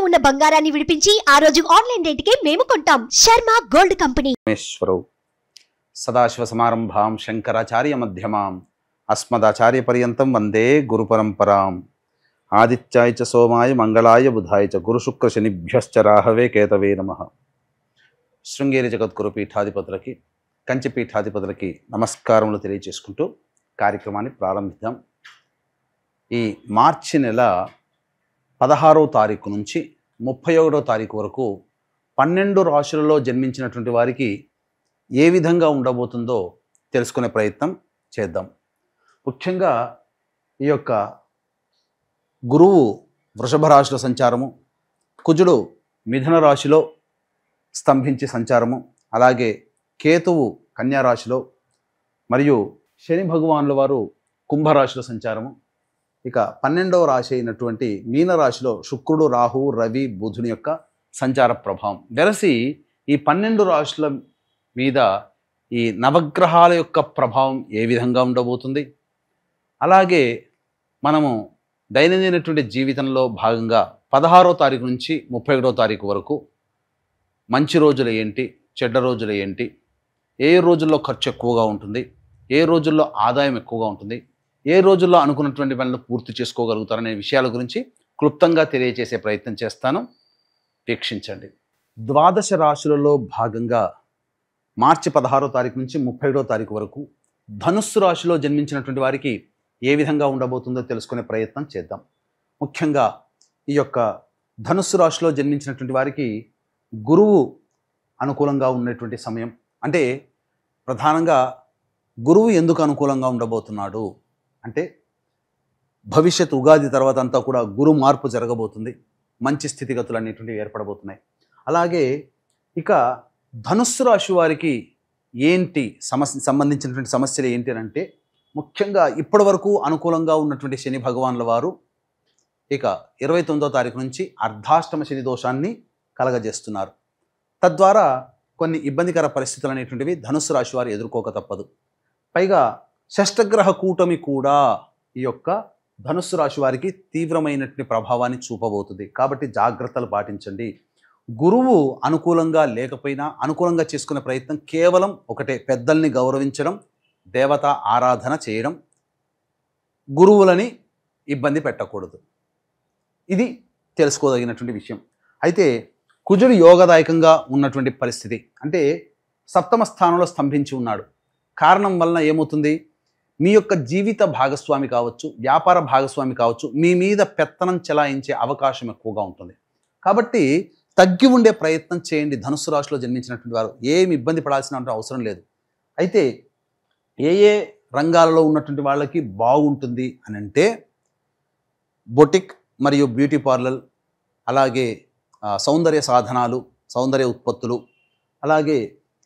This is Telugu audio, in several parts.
ఉన్న బంగారాన్ని విడిపించి ఆ రోజు ఆన్లైన్ రేటుకే మేము కొంటాం. Sharma gold company. సదాశివ సమారంభాం శంకరాచార్య మధ్యమాం అస్మదాచార్య పర్యంతం వందే గురు పరంపరాం. ఆదిత్యాయ చ సోమాయ మంగళాయ బుధాయ చ గురు శుక్ర శనిభ్యశ్చ రాహవే కేతవే నమః. శృంగేరి జగద్గురు పీఠాధిపతులకి, కంచి పీఠాధిపతులకి నమస్కారములు తెలియజేసుకుంటూ కార్యక్రమాన్ని ప్రారంభిద్దాం. ఈ మార్చి నెల 16వ తారీఖు నుంచి 31వ తారీఖు వరకు 12 రాశులలో జన్మించినటువంటి వారికి ఏ విధంగా ఉండబోతుందో తెలుసుకునే ప్రయత్నం చేద్దాం. ముఖ్యంగా ఈ యొక్క గురువు వృషభ రాశిలో సంచారము, కుజుడు మిథున రాశిలో స్తంభించి సంచారము, అలాగే కేతువు కన్యా రాశిలో, మరియు శని భగవానుల వారు కుంభరాశిలో సంచారము. ఇక 12వ రాశి అయినటువంటి మీనరాశిలో శుక్రుడు, రాహువు, రవి, బుధుని యొక్క సంచార ప్రభావం వెరసి ఈ 12 రాశుల మీద ఈ నవగ్రహాల యొక్క ప్రభావం ఏ విధంగా ఉండబోతుంది, అలాగే మనము దైనందినటువంటి జీవితంలో భాగంగా 16వ తారీఖు నుంచి 31వ తారీఖు వరకు మంచి రోజులు ఏంటి, చెడ్డ రోజులు ఏంటి, ఏ రోజుల్లో ఖర్చు ఎక్కువగా ఉంటుంది, ఏ రోజుల్లో ఆదాయం ఎక్కువగా ఉంటుంది, ఏ రోజుల్లో అనుకున్నటువంటి పనులు పూర్తి చేసుకోగలుగుతారనే విషయాల గురించి క్లుప్తంగా తెలియజేసే ప్రయత్నం చేస్తాను. వీక్షించండి. ద్వాదశ రాశులలో భాగంగా మార్చి 16వ తారీఖు నుంచి 31వ తారీఖు వరకు ధనుస్సు రాశిలో జన్మించినటువంటి వారికి ఏ విధంగా ఉండబోతుందో తెలుసుకునే ప్రయత్నం చేద్దాం. ముఖ్యంగా ఈ యొక్క ధనుస్సు రాశిలో జన్మించినటువంటి వారికి గురువు అనుకూలంగా ఉన్నటువంటి సమయం. అంటే ప్రధానంగా గురువు ఎందుకు అనుకూలంగా ఉండబోతున్నాడు అంటే, భవిష్యత్ ఉగాది తర్వాత అంతా కూడా గురు మార్పు జరగబోతుంది, మంచి స్థితిగతులు అనేటువంటివి ఏర్పడబోతున్నాయి. అలాగే ఇక ధనుస్సు రాశి వారికి ఏంటి సంబంధించినటువంటి సమస్యలు ఏంటి అని అంటే, ముఖ్యంగా ఇప్పటి వరకు అనుకూలంగా ఉన్నటువంటి శని భగవానుల వారు ఇక 29వ తారీఖు నుంచి అర్ధాష్టమ శని దోషాన్ని కలగజేస్తున్నారు. తద్వారా కొన్ని ఇబ్బందికర పరిస్థితులు అనేటువంటివి ధనుస్సు రాశి వారు ఎదుర్కోక తప్పదు. పైగా షష్టగ్రహ కూటమి కూడా ఈ యొక్క ధనుస్సు రాశి వారికి తీవ్రమైనటువంటి ప్రభావాన్ని చూపబోతుంది. కాబట్టి జాగ్రత్తలు పాటించండి. గురువు అనుకూలంగా లేకపోయినా అనుకూలంగా చేసుకునే ప్రయత్నం కేవలం ఒకటే, పెద్దల్ని గౌరవించడం, దేవతా ఆరాధన చేయడం, గురువులని ఇబ్బంది పెట్టకూడదు. ఇది తెలుసుకోదగినటువంటి విషయం. అయితే కుజుడు యోగదాయకంగా ఉన్నటువంటి పరిస్థితి, అంటే సప్తమ స్థానంలో స్తంభించి ఉన్నాడు. కారణం వలన ఏమవుతుంది, మీ యొక్క జీవిత భాగస్వామి కావచ్చు, వ్యాపార భాగస్వామి కావచ్చు, మీ మీద పెత్తనం చెలాయించే అవకాశం ఎక్కువగా ఉంటుంది. కాబట్టి తగ్గి ఉండే ప్రయత్నం చేయండి. ధనుస్సు రాశిలో జన్మించినటువంటి వారు ఏమి ఇబ్బంది పడాల్సిన అవసరం లేదు. అయితే ఏ ఏ రంగాలలో ఉన్నటువంటి వాళ్ళకి బాగుంటుంది అని అంటే, బొటిక్ మరియు బ్యూటీ పార్లర్, అలాగే సౌందర్య సాధనాలు, సౌందర్య ఉత్పత్తులు, అలాగే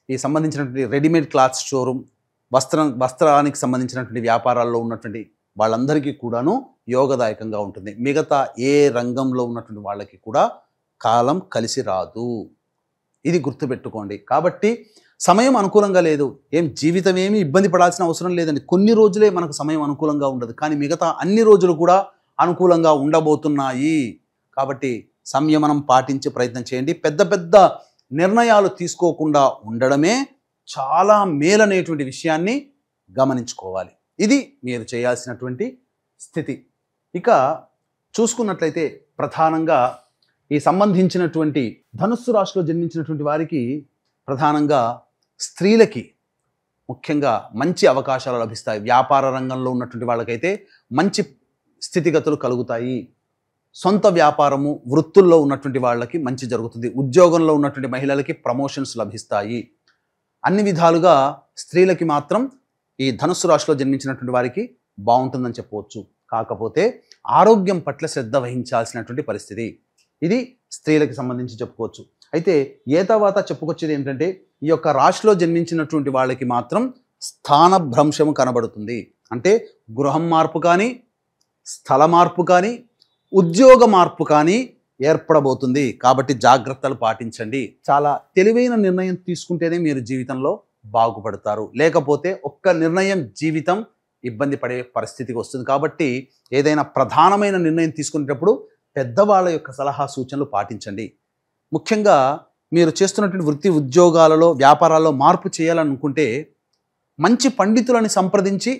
ఈ సంబంధించినటువంటి రెడీమేడ్ క్లాత్స్ షోరూమ్, వస్త్రానికి సంబంధించినటువంటి వ్యాపారాల్లో ఉన్నటువంటి వాళ్ళందరికీ కూడాను యోగదాయకంగా ఉంటుంది. మిగతా ఏ రంగంలో ఉన్నటువంటి వాళ్ళకి కూడా కాలం కలిసి రాదు. ఇది గుర్తుపెట్టుకోండి. కాబట్టి సమయం అనుకూలంగా లేదు, జీవితం ఏమీ ఇబ్బంది పడాల్సిన అవసరం లేదండి. కొన్ని రోజులే మనకు సమయం అనుకూలంగా ఉండదు, కానీ మిగతా అన్ని రోజులు కూడా అనుకూలంగా ఉండబోతున్నాయి. కాబట్టి సంయమనం పాటించే ప్రయత్నం చేయండి. పెద్ద పెద్ద నిర్ణయాలు తీసుకోకుండా ఉండడమే చాలా మేలనేటువంటి విషయాన్ని గమనించుకోవాలి. ఇది మీరు చేయాల్సినటువంటి స్థితి. ఇక చూసుకున్నట్లయితే ప్రధానంగా ఈ సంబంధించినటువంటి ధనుస్సు రాశిలో జన్మించినటువంటి వారికి ప్రధానంగా స్త్రీలకి ముఖ్యంగా మంచి అవకాశాలు లభిస్తాయి. వ్యాపార రంగంలో ఉన్నటువంటి వాళ్ళకైతే మంచి స్థితిగతులు కలుగుతాయి. సొంత వ్యాపారము, వృత్తుల్లో ఉన్నటువంటి వాళ్ళకి మంచి జరుగుతుంది. ఉద్యోగంలో ఉన్నటువంటి మహిళలకి ప్రమోషన్స్ లభిస్తాయి. అన్ని విధాలుగా స్త్రీలకి మాత్రం ఈ ధనుస్సు రాశిలో జన్మించినటువంటి వారికి బాగుంటుందని చెప్పవచ్చు. కాకపోతే ఆరోగ్యం పట్ల శ్రద్ధ వహించాల్సినటువంటి పరిస్థితి, ఇది స్త్రీలకి సంబంధించి చెప్పుకోవచ్చు. అయితే ఏ తర్వాత చెప్పుకొచ్చేది ఏంటంటే, ఈ యొక్క రాశిలో జన్మించినటువంటి వాళ్ళకి మాత్రం స్థానభ్రంశము కనబడుతుంది. అంటే గృహం మార్పు కానీ, స్థల మార్పు కానీ, ఉద్యోగ మార్పు కానీ ఏర్పడబోతుంది. కాబట్టి జాగ్రత్తలు పాటించండి. చాలా తెలివైన నిర్ణయం తీసుకుంటేనే మీరు జీవితంలో బాగుపడతారు. లేకపోతే ఒక్క నిర్ణయం జీవితం ఇబ్బంది పడే పరిస్థితికి వస్తుంది. కాబట్టి ఏదైనా ప్రధానమైన నిర్ణయం తీసుకునేటప్పుడు పెద్దవాళ్ళ యొక్క సలహా సూచనలు పాటించండి. ముఖ్యంగా మీరు చేస్తున్నటువంటి వృత్తి ఉద్యోగాలలో వ్యాపారాల్లో మార్పు చేయాలనుకుంటే మంచి పండితులని సంప్రదించి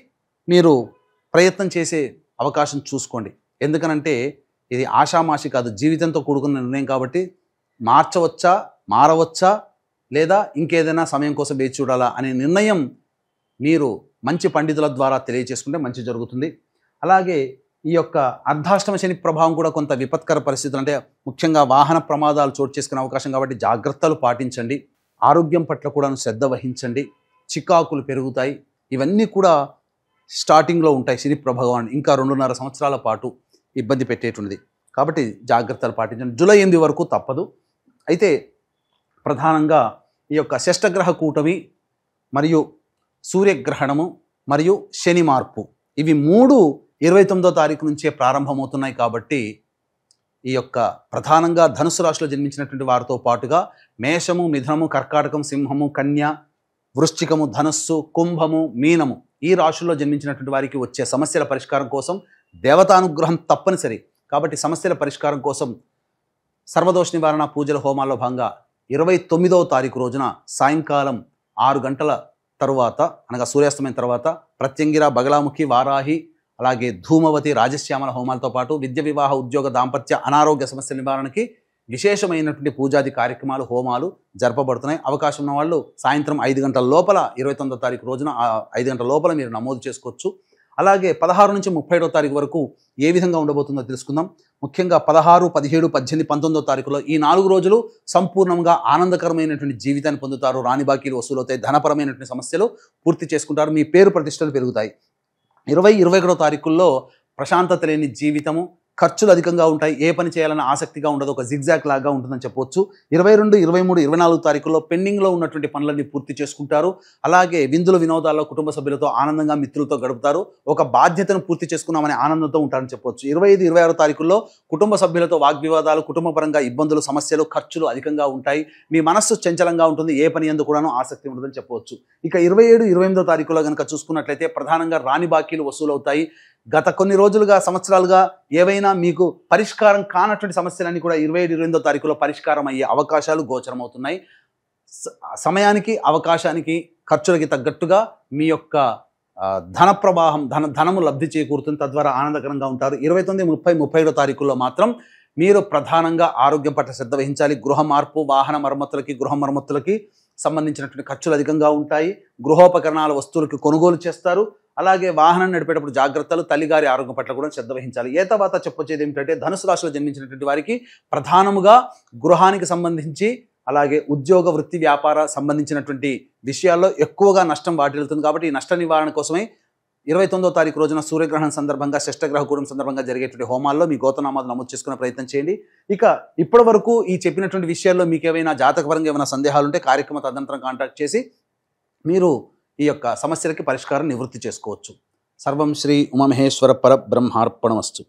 మీరు ప్రయత్నం చేసే అవకాశం చూసుకోండి. ఎందుకనంటే ఇది ఆషామాషి కాదు, జీవితంతో కూడుకున్న నిర్ణయం కాబట్టి మార్చవచ్చా, మారవచ్చా, లేదా ఇంకేదైనా సమయం కోసం వేచి చూడాలా అనే నిర్ణయం మీరు మంచి పండితుల ద్వారా తెలియచేసుకుంటే మంచి జరుగుతుంది. అలాగే ఈ యొక్క అర్ధాష్టమ శని ప్రభావం కూడా కొంత విపత్కర పరిస్థితులు, అంటే ముఖ్యంగా వాహన ప్రమాదాలు చోటు చేసుకునే అవకాశం కాబట్టి జాగ్రత్తలు పాటించండి. ఆరోగ్యం పట్ల కూడా శ్రద్ధ వహించండి. చికాకులు పెరుగుతాయి. ఇవన్నీ కూడా స్టార్టింగ్లో ఉంటాయి. శని ప్రభావం ఇంకా 2.5 సంవత్సరాల పాటు ఇబ్బంది పెట్టేటువంటిది కాబట్టి జాగ్రత్తలు పాటించండి. జూలై 8 వరకు తప్పదు. అయితే ప్రధానంగా ఈ యొక్క షష్టగ్రహ కూటమి మరియు సూర్యగ్రహణము మరియు శని మార్పు ఇవి 3 29వ తారీఖు నుంచే ప్రారంభమవుతున్నాయి. కాబట్టి ఈ యొక్క ప్రధానంగా ధనుసు రాశిలో జన్మించినటువంటి వారితో పాటుగా మేషము, మిథునము, కర్కాటకం, సింహము, కన్య, వృశ్చికము, ధనస్సు, కుంభము, మీనము ఈ రాశుల్లో జన్మించినటువంటి వారికి వచ్చే సమస్యల పరిష్కారం కోసం దేవతానుగ్రహం తప్పనిసరి. కాబట్టి సమస్యల పరిష్కారం కోసం సర్వదోష నివారణ పూజల హోమాల్లో భాగంగా 29వ తారీఖు రోజున సాయంకాలం 6 గంటల తరువాత అనగా సూర్యాస్తమయం తర్వాత ప్రత్యంగిర, బగలాముఖి, వారాహి, అలాగే ధూమవతి, రాజశ్యామల హోమాలతో పాటు విద్య, వివాహ, ఉద్యోగ, దాంపత్య, అనారోగ్య సమస్యల నివారణకి విశేషమైనటువంటి పూజాది కార్యక్రమాలు, హోమాలు జరపబడుతున్నాయి. అవకాశం ఉన్న వాళ్ళు సాయంత్రం 5 గంటల లోపల 29వ తారీఖు రోజున 5 గంటల లోపల మీరు నమోదు చేసుకోవచ్చు. అలాగే 16 నుంచి 31వ తారీఖు వరకు ఏ విధంగా ఉండబోతుందో తెలుసుకుందాం. ముఖ్యంగా 16, 17, 18, 19వ తారీఖులో ఈ 4 రోజులు సంపూర్ణంగా ఆనందకరమైనటువంటి జీవితాన్ని పొందుతారు. రాని బాకీలు వసూలవుతాయి. ధనపరమైనటువంటి సమస్యలు పూర్తి చేసుకుంటారు. మీ పేరు ప్రతిష్టలు పెరుగుతాయి. 20, 21వ తారీఖుల్లో ప్రశాంతత లేని జీవితము, ఖర్చులు అధికంగా ఉంటాయి. ఏ పని చేయాలన్న ఆసక్తిగా ఉండదు. ఒక జిగ్జాగ్ లాగా ఉంటుందని చెప్పవచ్చు. 22, 23, 24 తారీఖుల్లో పెండింగ్లో ఉన్నటువంటి పనులన్నీ పూర్తి చేసుకుంటారు. అలాగే విందులు, వినోదాల్లో కుటుంబ సభ్యులతో ఆనందంగా, మిత్రులతో గడుపుతారు. ఒక బాధ్యతను పూర్తి చేసుకున్నామనే ఆనందంతో ఉంటారని చెప్పవచ్చు. 25, 26 తారీఖుల్లో కుటుంబ సభ్యులతో వాగ్వివాదాలు, కుటుంబపరంగా ఇబ్బందులు, సమస్యలు, ఖర్చులు అధికంగా ఉంటాయి. మీ మనస్సు చంచలంగా ఉంటుంది. ఏ పని యందు కూడాను ఆసక్తి ఉండదని చెప్పవచ్చు. ఇక 27, 28వ తారీఖులో కనుక చూసుకున్నట్లయితే ప్రధానంగా రాని బాకీలు వసూలవుతాయి. గత కొన్ని రోజులుగా, సంవత్సరాలుగా ఏవైనా మీకు పరిష్కారం కానటువంటి సమస్యలన్నీ కూడా 27, 28వ తారీఖులో పరిష్కారం అయ్యే అవకాశాలు గోచరమవుతున్నాయి. సమయానికి, అవకాశానికి, ఖర్చులకి తగ్గట్టుగా మీ యొక్క ధన ప్రవాహం, ధనము లబ్ధి చేకూరుతుంది. తద్వారా ఆనందకరంగా ఉంటారు. 29, 30, 31వ తారీఖుల్లో మాత్రం మీరు ప్రధానంగా ఆరోగ్యం పట్ల శ్రద్ధ వహించాలి. గృహ మార్పు, వాహన మరమ్మతులకి, గృహ మరమ్మతులకి సంబంధించినటువంటి ఖర్చులు అధికంగా ఉంటాయి. గృహోపకరణాల వస్తువులకి కొనుగోలు చేస్తారు. అలాగే వాహనం నడిపేటప్పుడు జాగ్రత్తలు, తల్లిగారి ఆరోగ్యం పట్ల కూడా శ్రద్ధ వహించాలి. ఏ తర్వాత చెప్పొచ్చేది ఏమిటంటే ధనుసు రాశిలో జన్మించినటువంటి వారికి ప్రధానముగా గృహానికి సంబంధించి, అలాగే ఉద్యోగ, వృత్తి, వ్యాపార సంబంధించినటువంటి విషయాల్లో ఎక్కువగా నష్టం వాటిల్లుతుంది. కాబట్టి ఈ నష్ట నివారణ కోసమే 29వ తారీఖు రోజున సూర్యగ్రహణం సందర్భంగా, షష్టగ్రహ కూటమి సందర్భంగా జరిగేటువంటి హోమాల్లో మీ గోత్రనామాలు నమోదు చేసుకునే ప్రయత్నం చేయండి. ఇక ఇప్పటి వరకు ఈ చెప్పినటువంటి విషయాల్లో మీకు ఏమైనా జాతకపరంగా ఏమైనా సందేహాలు ఉంటే కార్యక్రమ తదనంతరం కాంటాక్ట్ చేసి మీరు ఈ యొక్క సమస్యలకి పరిష్కారం నివృత్తి చేసుకోవచ్చు. సర్వం శ్రీ ఉమామహేశ్వర పరబ్రహ్మార్పణమస్తు.